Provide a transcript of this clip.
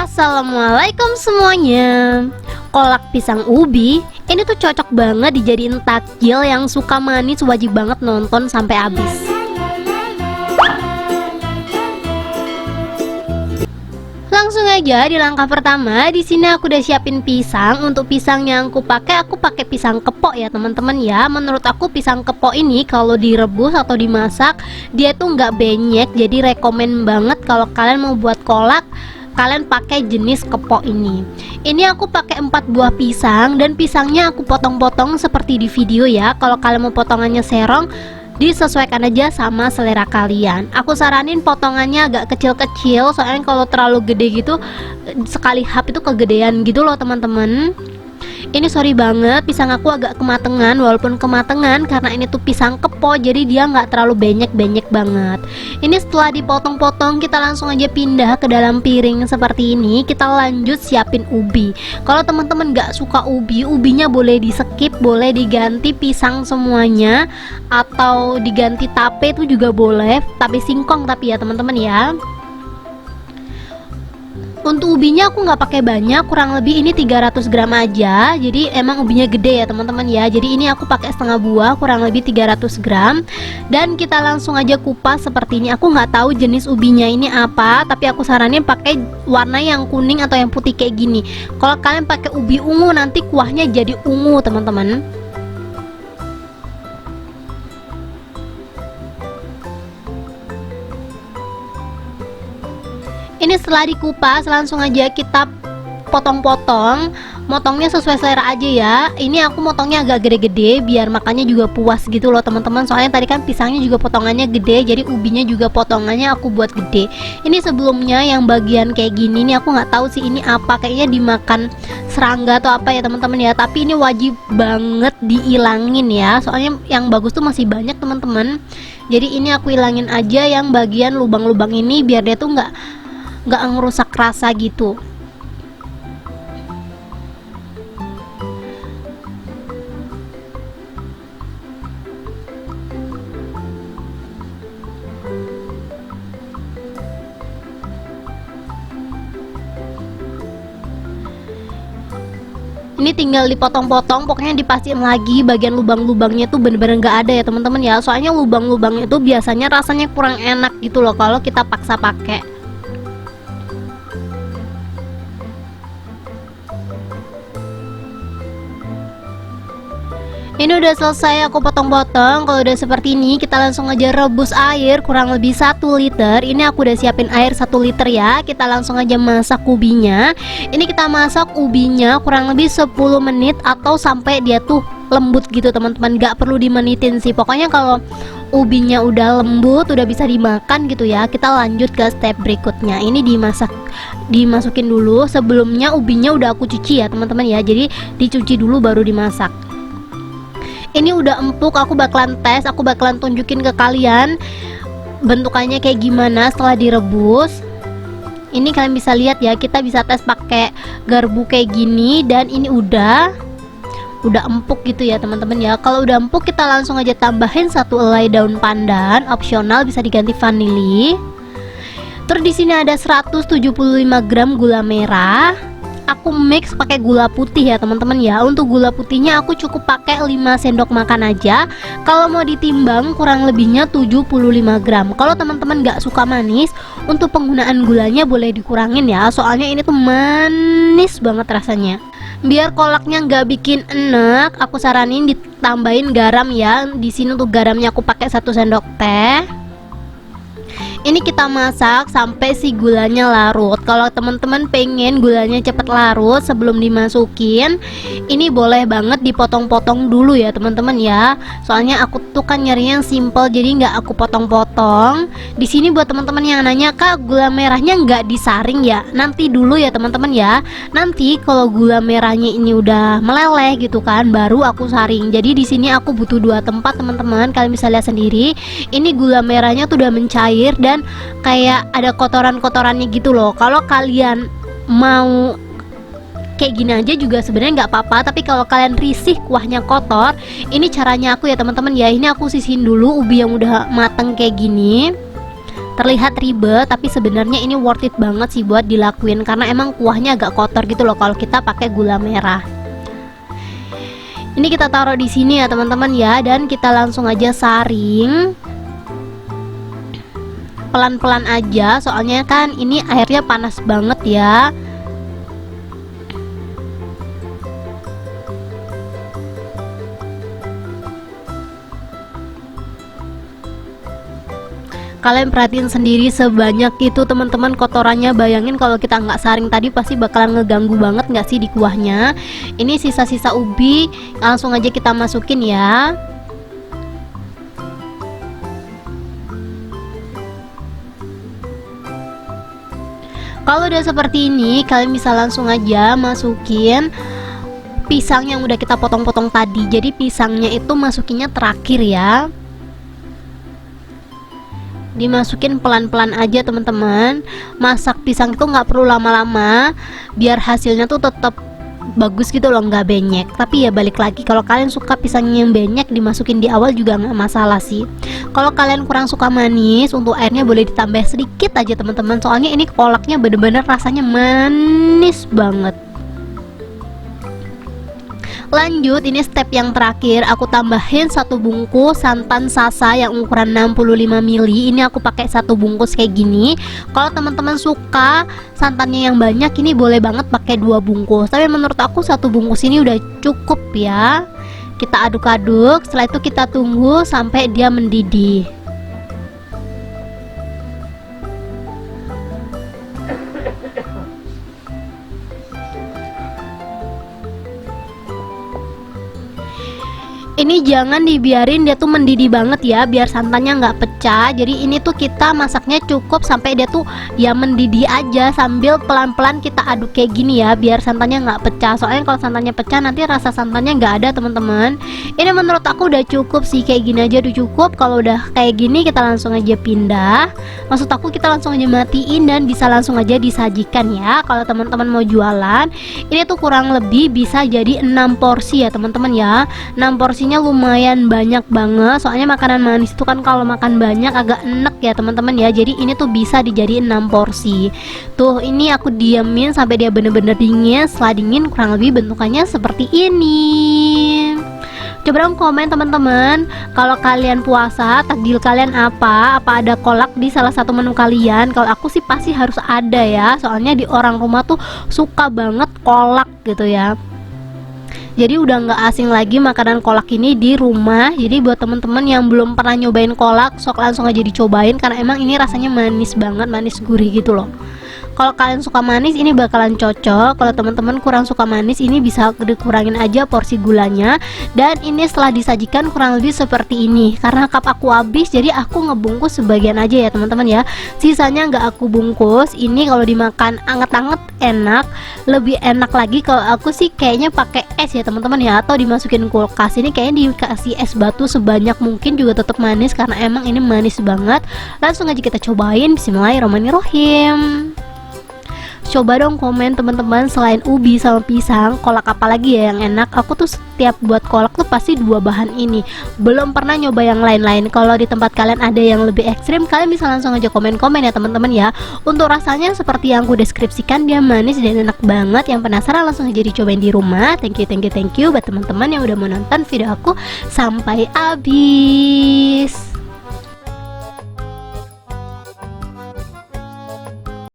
Assalamualaikum semuanya. Kolak pisang ubi ini tuh cocok banget dijadiin takjil. Yang suka manis wajib banget nonton sampai habis. Langsung aja di langkah pertama. Di sini aku udah siapin pisang. Untuk pisang yang aku pakai pisang kepok ya teman-teman ya. Menurut aku pisang kepok ini kalau direbus atau dimasak dia tuh nggak benyek. Jadi rekomen banget kalau kalian mau buat kolak, kalian pakai jenis kepok ini. Ini aku pakai 4 buah pisang dan pisangnya aku potong-potong seperti di video ya. Kalau kalian mau potongannya serong, disesuaikan aja sama selera kalian. Aku saranin potongannya agak kecil-kecil, soalnya kalau terlalu gede gitu sekali hap itu kegedean gitu loh teman-teman. Ini sorry banget, pisang aku agak kematangan. Walaupun kematangan karena ini tuh pisang kepo, jadi dia nggak terlalu benyek-benyek banget. Ini setelah dipotong-potong, kita langsung aja pindah ke dalam piring seperti ini. Kita lanjut siapin ubi. Kalau teman-teman nggak suka ubi, ubinya boleh di skip, boleh diganti pisang semuanya, atau diganti tape itu juga boleh. Tape singkong tapi ya teman-teman ya. Untuk ubinya aku nggak pakai banyak, kurang lebih ini 300 gram aja. Jadi emang ubinya gede ya teman-teman ya. Jadi ini aku pakai setengah buah, kurang lebih 300 gram. Dan kita langsung aja kupas seperti ini. Aku nggak tahu jenis ubinya ini apa, tapi aku saranin pakai warna yang kuning atau yang putih kayak gini. Kalau kalian pakai ubi ungu nanti kuahnya jadi ungu teman-teman. Ini setelah dikupas langsung aja kita potong-potong. Motongnya sesuai selera aja ya. Ini aku motongnya agak gede-gede biar makannya juga puas gitu loh teman-teman. Soalnya tadi kan pisangnya juga potongannya gede, jadi ubinya juga potongannya aku buat gede. Ini sebelumnya yang bagian kayak gini nih aku nggak tahu sih ini apa, kayaknya dimakan serangga atau apa ya teman-teman ya. Tapi ini wajib banget diilangin ya. Soalnya yang bagus tuh masih banyak teman-teman. Jadi ini aku ilangin aja yang bagian lubang-lubang ini biar dia tuh nggak ngerusak rasa gitu. Ini tinggal dipotong-potong, pokoknya dipastiin lagi bagian lubang-lubangnya tuh bener-bener nggak ada ya teman-teman ya. Soalnya lubang-lubangnya tuh biasanya rasanya kurang enak gitu loh kalau kita paksa pakai. Ini udah selesai aku potong-potong. Kalau udah seperti ini kita langsung aja rebus air kurang lebih 1 liter. Ini aku udah siapin air 1 liter ya. Kita langsung aja masak ubinya. Ini kita masak ubinya kurang lebih 10 menit atau sampai dia tuh lembut gitu teman-teman. Gak perlu dimenitin sih. Pokoknya kalau ubinya udah lembut, udah bisa dimakan gitu ya, kita lanjut ke step berikutnya. Ini dimasukin dulu. Sebelumnya ubinya udah aku cuci ya teman-teman ya. Jadi dicuci dulu baru dimasak. Ini udah empuk, aku bakalan tes, aku bakalan tunjukin ke kalian bentukannya kayak gimana setelah direbus. Ini kalian bisa lihat ya, kita bisa tes pakai garpu kayak gini. Dan ini udah empuk gitu ya teman-teman ya. Kalau udah empuk kita langsung aja tambahin 1 helai daun pandan, opsional bisa diganti vanili. Terus di sini ada 175 gram gula merah. Aku mix pakai gula putih ya teman-teman ya. Untuk gula putihnya aku cukup pakai 5 sendok makan aja. Kalau mau ditimbang kurang lebihnya 75 gram. Kalau teman-teman nggak suka manis, untuk penggunaan gulanya boleh dikurangin ya. Soalnya ini tuh manis banget rasanya. Biar kolaknya nggak bikin enak, aku saranin ditambahin garam ya. Di sini tuh garamnya aku pakai 1 sendok teh. Ini kita masak sampai si gulanya larut. Kalau teman-teman pengen gulanya cepet larut sebelum dimasukin, ini boleh banget dipotong-potong dulu ya teman-teman ya. Soalnya aku tuh kan nyarinya yang simple, jadi nggak aku potong-potong. Di sini buat teman-teman yang nanya, kak gula merahnya nggak disaring ya? Nanti dulu ya teman-teman ya. Nanti kalau gula merahnya ini udah meleleh gitu kan, baru aku saring. Jadi di sini aku butuh 2 tempat teman-teman. Kalian bisa lihat sendiri. Ini gula merahnya tuh udah mencair dan kayak ada kotoran-kotorannya gitu loh. Kalau kalian mau kayak gini aja juga sebenarnya nggak apa-apa, tapi kalau kalian risih kuahnya kotor, ini caranya aku ya teman-teman ya. Ini aku sisihin dulu ubi yang udah mateng kayak gini. terlihat ribet, tapi sebenarnya ini worth it banget sih buat dilakuin karena emang kuahnya agak kotor gitu loh kalau kita pakai gula merah. Ini kita taruh di sini ya teman-teman ya, dan kita langsung aja saring pelan-pelan aja, soalnya kan ini airnya panas banget ya. Kalian perhatiin sendiri sebanyak itu teman-teman kotorannya. Bayangin kalau kita nggak saring tadi pasti bakalan ngeganggu banget nggak sih di kuahnya. Ini sisa-sisa ubi langsung aja kita masukin ya. Kalau udah seperti ini, kalian bisa langsung aja masukin pisang yang udah kita potong-potong tadi. Jadi pisangnya itu masukinnya terakhir ya. Dimasukin pelan-pelan aja teman-teman. Masak pisang itu nggak perlu lama-lama biar hasilnya tuh tetap bagus gitu loh, nggak benyek. Tapi ya balik lagi, kalau kalian suka pisangnya yang benyek dimasukin di awal juga nggak masalah sih. Kalau kalian kurang suka manis, untuk airnya boleh ditambah sedikit aja teman-teman, soalnya ini kolaknya bener-bener rasanya manis banget. Lanjut, ini step yang terakhir, aku tambahin 1 bungkus santan sasa yang ukuran 65 ml. Ini aku pakai 1 bungkus kayak gini. Kalau teman-teman suka santannya yang banyak, ini boleh banget pakai 2 bungkus. Tapi menurut aku 1 bungkus ini udah cukup ya. Kita aduk-aduk, setelah itu kita tunggu sampai dia mendidih. Ini jangan dibiarin dia tuh mendidih banget ya, biar santannya nggak pecah. Jadi ini tuh kita masaknya cukup sampai dia tuh ya mendidih aja, sambil pelan-pelan kita aduk kayak gini ya, biar santannya nggak pecah. Soalnya kalau santannya pecah nanti rasa santannya nggak ada teman-teman. Ini menurut aku udah cukup sih, kayak gini aja udah cukup. Kalau udah kayak gini kita langsung aja pindah. Maksud aku kita langsung aja matiin dan bisa langsung aja disajikan ya. Kalau teman-teman mau jualan, ini tuh kurang lebih bisa jadi 6 porsi ya teman-teman ya. 6 porsinya lumayan banyak banget, soalnya makanan manis itu kan kalau makan banyak agak enek ya teman-teman ya. Jadi ini tuh bisa dijadiin 6 porsi. Tuh ini aku diemin sampai dia bener-bener dingin. Setelah dingin kurang lebih bentukannya seperti ini. Coba dong komen teman-teman, kalau kalian puasa takjil kalian apa? Apa ada kolak di salah satu menu kalian? Kalau aku sih pasti harus ada ya, soalnya di orang rumah tuh suka banget kolak gitu ya. Jadi udah nggak asing lagi makanan kolak ini di rumah. Jadi buat temen-temen yang belum pernah nyobain kolak, sok langsung aja dicobain karena emang ini rasanya manis banget, manis gurih gitu loh. Kalau kalian suka manis ini bakalan cocok. Kalau teman-teman kurang suka manis ini bisa dikurangin aja porsi gulanya. Dan ini setelah disajikan kurang lebih seperti ini. Karena cup aku habis jadi aku ngebungkus sebagian aja ya teman-teman ya. Sisanya nggak aku bungkus. Ini kalau dimakan anget-anget enak. Lebih enak lagi kalau aku sih kayaknya pakai es ya teman-teman ya, atau dimasukin kulkas. Ini kayaknya dikasih es batu sebanyak mungkin juga tetap manis karena emang ini manis banget. Langsung aja kita cobain. Bismillahirrahmanirrahim. Coba dong komen teman-teman, selain ubi sama pisang, kolak apa lagi ya yang enak? Aku tuh setiap buat kolak tuh pasti 2 bahan ini. Belum pernah nyoba yang lain-lain. Kalau di tempat kalian ada yang lebih ekstrim, kalian bisa langsung aja komen-komen ya teman-teman ya. Untuk rasanya seperti yang aku deskripsikan, dia manis dan enak banget. Yang penasaran langsung aja dicobain di rumah. Thank you buat teman-teman yang udah menonton video aku sampai habis.